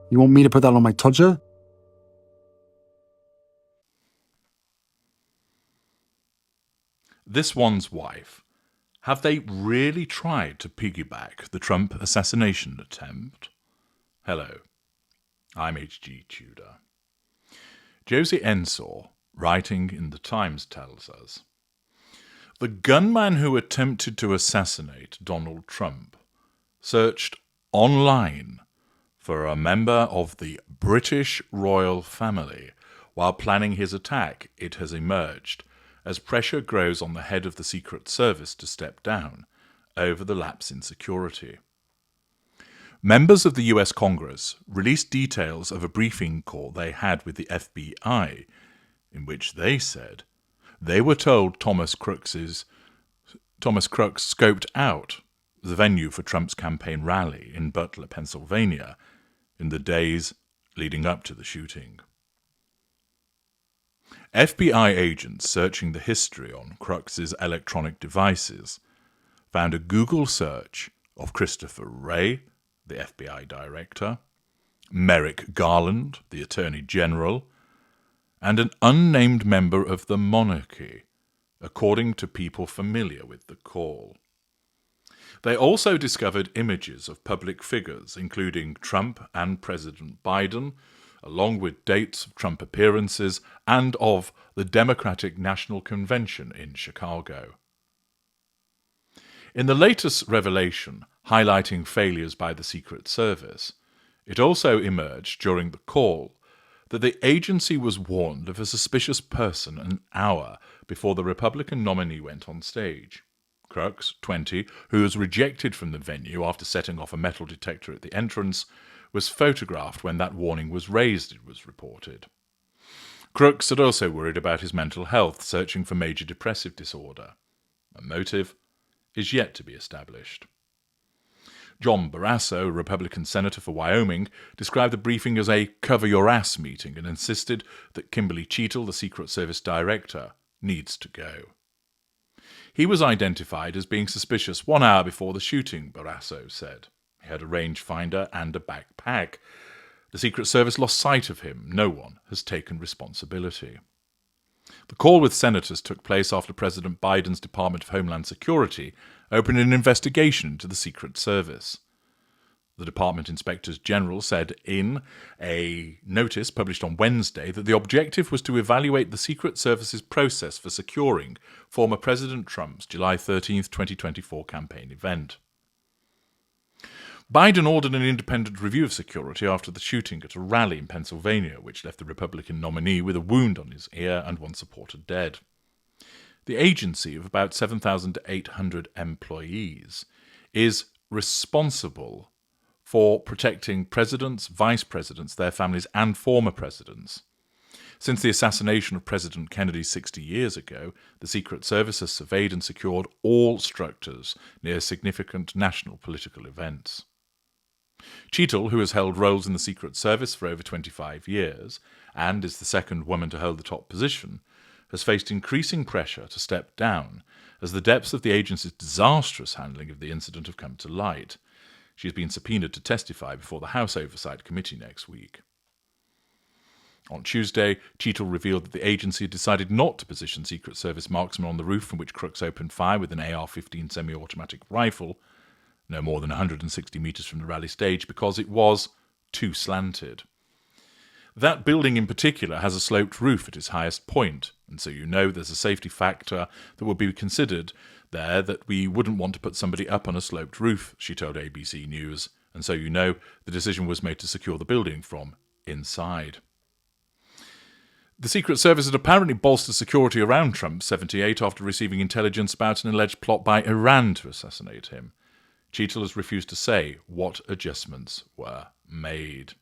You want me to put that on my todger? This one's wife. Have they really tried to piggyback the Trump assassination attempt? Hello, I'm H.G. Tudor. Josie Ensor, writing in The Times, tells us, the gunman who attempted to assassinate Donald Trump searched online for a member of the British royal family while planning his attack. It has emerged as pressure grows on the head of the Secret Service to step down over the lapse in security. Members of the US Congress released details of a briefing call they had with the FBI, in which they said they were told Thomas Crooks scoped out the venue for Trump's campaign rally in Butler, Pennsylvania, in the days leading up to the shooting. FBI agents searching the history on Crooks's electronic devices found a Google search of Christopher Wray, the FBI director, Merrick Garland, the Attorney General, and an unnamed member of the monarchy, according to people familiar with the call. They also discovered images of public figures, including Trump and President Biden, along with dates of Trump appearances and of the Democratic National Convention in Chicago. In the latest revelation highlighting failures by the Secret Service, it also emerged during the call that the agency was warned of a suspicious person an hour before the Republican nominee went on stage. Crooks, 20, who was rejected from the venue after setting off a metal detector at the entrance, was photographed when that warning was raised, it was reported. Crooks had also worried about his mental health, searching for major depressive disorder. A motive is yet to be established. John Barrasso, a Republican senator for Wyoming, described the briefing as a cover-your-ass meeting and insisted that Kimberly Cheatle, the Secret Service director, needs to go. He was identified as being suspicious 1 hour before the shooting, Barrasso said. He had a rangefinder and a backpack. The Secret Service lost sight of him. No one has taken responsibility. The call with senators took place after President Biden's Department of Homeland Security opened an investigation into the Secret Service. The Department Inspectors General said in a notice published on Wednesday that the objective was to evaluate the Secret Service's process for securing former President Trump's July 13, 2024 campaign event. Biden ordered an independent review of security after the shooting at a rally in Pennsylvania, which left the Republican nominee with a wound on his ear and one supporter dead. The agency, of about 7,800 employees, is responsible for protecting presidents, vice presidents, their families, and former presidents. Since the assassination of President Kennedy 60 years ago, the Secret Service has surveyed and secured all structures near significant national political events. Cheatle, who has held roles in the Secret Service for over 25 years and is the second woman to hold the top position, has faced increasing pressure to step down as the depths of the agency's disastrous handling of the incident have come to light. She has been subpoenaed to testify before the House Oversight Committee next week. On Tuesday, Cheatle revealed that the agency had decided not to position Secret Service marksmen on the roof from which Crooks opened fire with an AR-15 semi-automatic rifle, no more than 160 metres from the rally stage, because it was too slanted. That building in particular has a sloped roof at its highest point, and so you know there's a safety factor that will be considered there that we wouldn't want to put somebody up on a sloped roof, she told ABC News, and so you know the decision was made to secure the building from inside. The Secret Service had apparently bolstered security around Trump 78 after receiving intelligence about an alleged plot by Iran to assassinate him. Cheatle has refused to say what adjustments were made.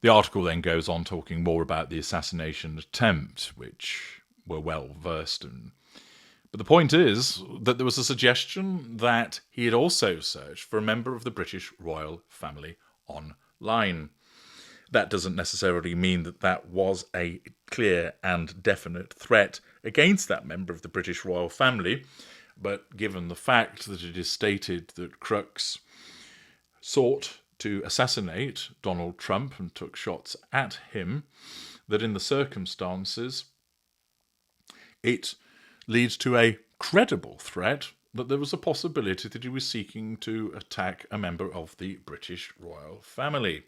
The article then goes on talking more about the assassination attempt, which we're well versed in. But the point is that there was a suggestion that he had also searched for a member of the British royal family online. That doesn't necessarily mean that that was a clear and definite threat against that member of the British royal family, but given the fact that it is stated that Crooks sought to assassinate Donald Trump and took shots at him, that in the circumstances it leads to a credible threat that there was a possibility that he was seeking to attack a member of the British royal family.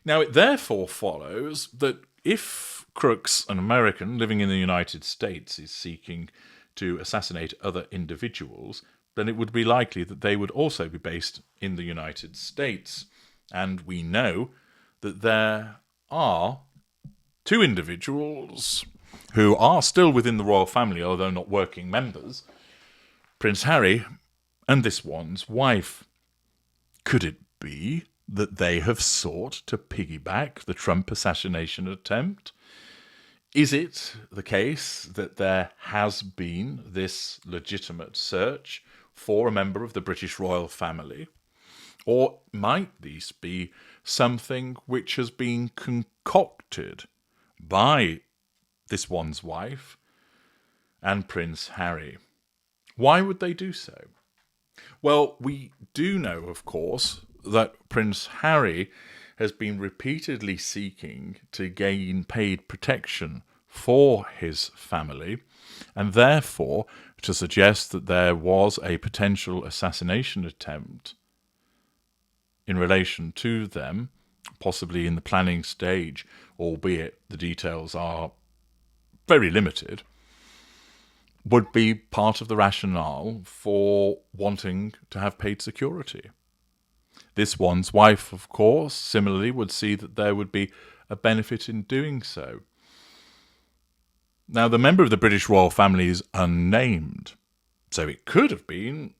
Now, it therefore follows that if Crooks, an American living in the United States, is seeking to assassinate other individuals, then it would be likely that they would also be based in the United States. And we know that there are two individuals who are still within the royal family, although not working members, Prince Harry and this one's wife. Could it be that they have sought to piggyback the Trump assassination attempt? Is it the case that there has been this legitimate search for a member of the British royal family? Or might this be something which has been concocted by this one's wife and Prince Harry? Why would they do so? Well, we do know, of course, that Prince Harry has been repeatedly seeking to gain paid protection for his family, and therefore to suggest that there was a potential assassination attempt in relation to them, possibly in the planning stage, albeit the details are very limited, would be part of the rationale for wanting to have paid security. This one's wife, of course, similarly would see that there would be a benefit in doing so. Now, the member of the British royal family is unnamed, so it could have been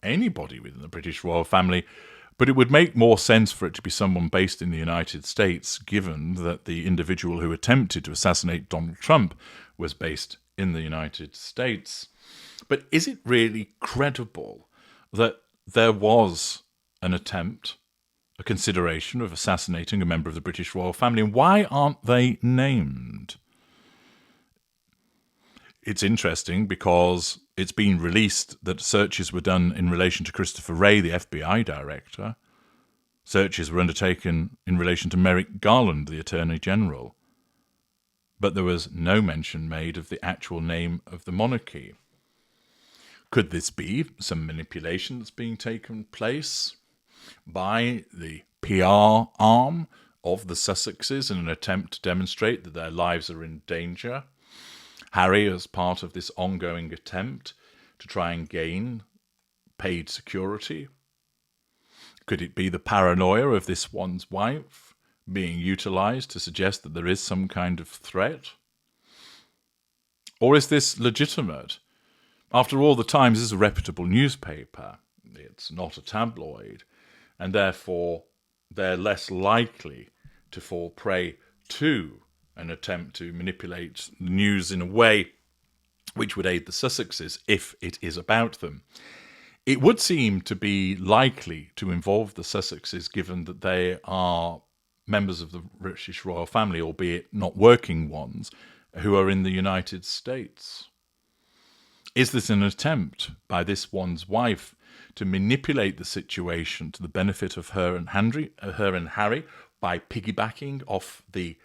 anybody within the British royal family, but it would make more sense for it to be someone based in the United States, given that the individual who attempted to assassinate Donald Trump was based in the United States. But is it really credible that there was an attempt, a consideration of assassinating a member of the British royal family? And why aren't they named? It's interesting because it's been released that searches were done in relation to Christopher Wray, the FBI director. Searches were undertaken in relation to Merrick Garland, the Attorney General. But there was no mention made of the actual name of the monarchy. Could this be some manipulation that's being taken place by the PR arm of the Sussexes in an attempt to demonstrate that their lives are in danger? Harry, as part of this ongoing attempt to try and gain paid security? Could it be the paranoia of this one's wife being utilised to suggest that there is some kind of threat? Or is this legitimate? After all, the Times is a reputable newspaper. It's not a tabloid, and therefore they're less likely to fall prey to an attempt to manipulate the news in a way which would aid the Sussexes if it is about them. It would seem to be likely to involve the Sussexes, given that they are members of the British royal family, albeit not working ones, who are in the United States. Is this an attempt by this one's wife to manipulate the situation to the benefit of her and Harry by piggybacking off the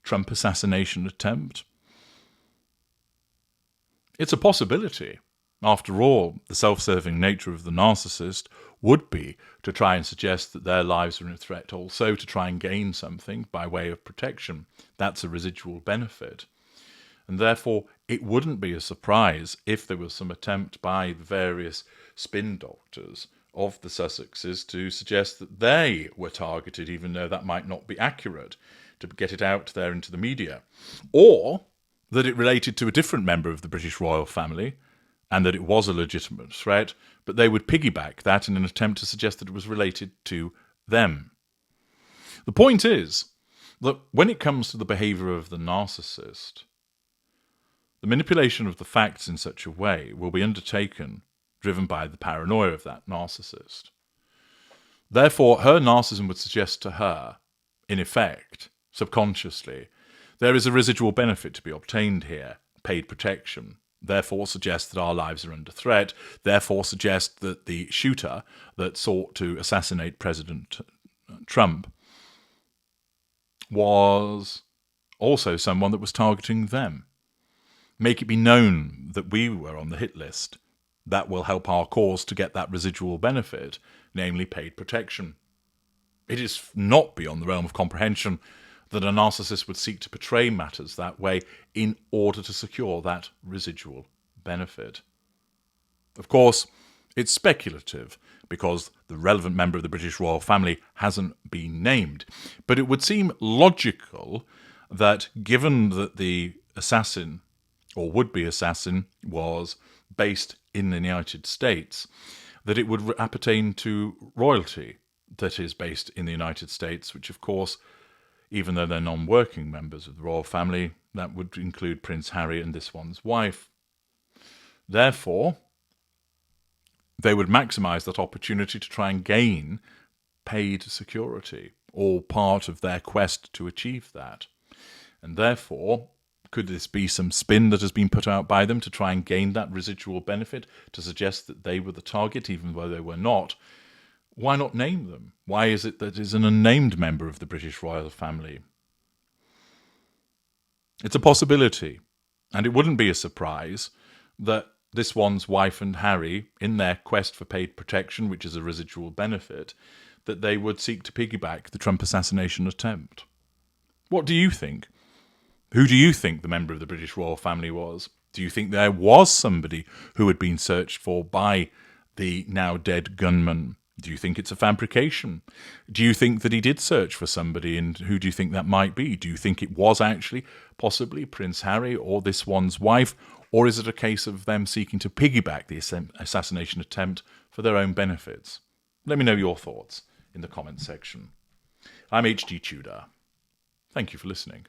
Trump assassination attempt? It's a possibility. After all, the self-serving nature of the narcissist would be to try and suggest that their lives are in threat, also to try and gain something by way of protection. That's a residual benefit. And therefore, it wouldn't be a surprise if there was some attempt by the various spin doctors of the Sussexes to suggest that they were targeted, even though that might not be accurate, to get it out there into the media. Or that it related to a different member of the British royal family, and that it was a legitimate threat, but they would piggyback that in an attempt to suggest that it was related to them. The point is that when it comes to the behaviour of the narcissist, the manipulation of the facts in such a way will be undertaken driven by the paranoia of that narcissist. Therefore, her narcissism would suggest to her, in effect, subconsciously, there is a residual benefit to be obtained here, paid protection. therefore suggests that our lives are under threat, therefore suggests that the shooter that sought to assassinate President Trump was also someone that was targeting them. Make it be known that we were on the hit list. That will help our cause to get that residual benefit, namely paid protection. It is not beyond the realm of comprehension that a narcissist would seek to portray matters that way in order to secure that residual benefit. Of course, it's speculative because the relevant member of the British royal family hasn't been named, but it would seem logical that given that the assassin or would-be assassin was based in the United States, that it would appertain to royalty that is based in the United States, which of course, even though they're non-working members of the royal family, that would include Prince Harry and this one's wife. Therefore, they would maximise that opportunity to try and gain paid security, or part of their quest to achieve that. And therefore, could this be some spin that has been put out by them to try and gain that residual benefit, to suggest that they were the target, even though they were not? Why not name them? Why is it that is an unnamed member of the British royal family? It's a possibility, and it wouldn't be a surprise that this one's wife and Harry, in their quest for paid protection, which is a residual benefit, that they would seek to piggyback the Trump assassination attempt. What do you think? Who do you think the member of the British royal family was? Do you think there was somebody who had been searched for by the now dead gunman? Do you think it's a fabrication? Do you think that he did search for somebody, and who do you think that might be? Do you think it was actually possibly Prince Harry or this one's wife? Or is it a case of them seeking to piggyback the assassination attempt for their own benefits? Let me know your thoughts in the comments section. I'm HG Tudor. Thank you for listening.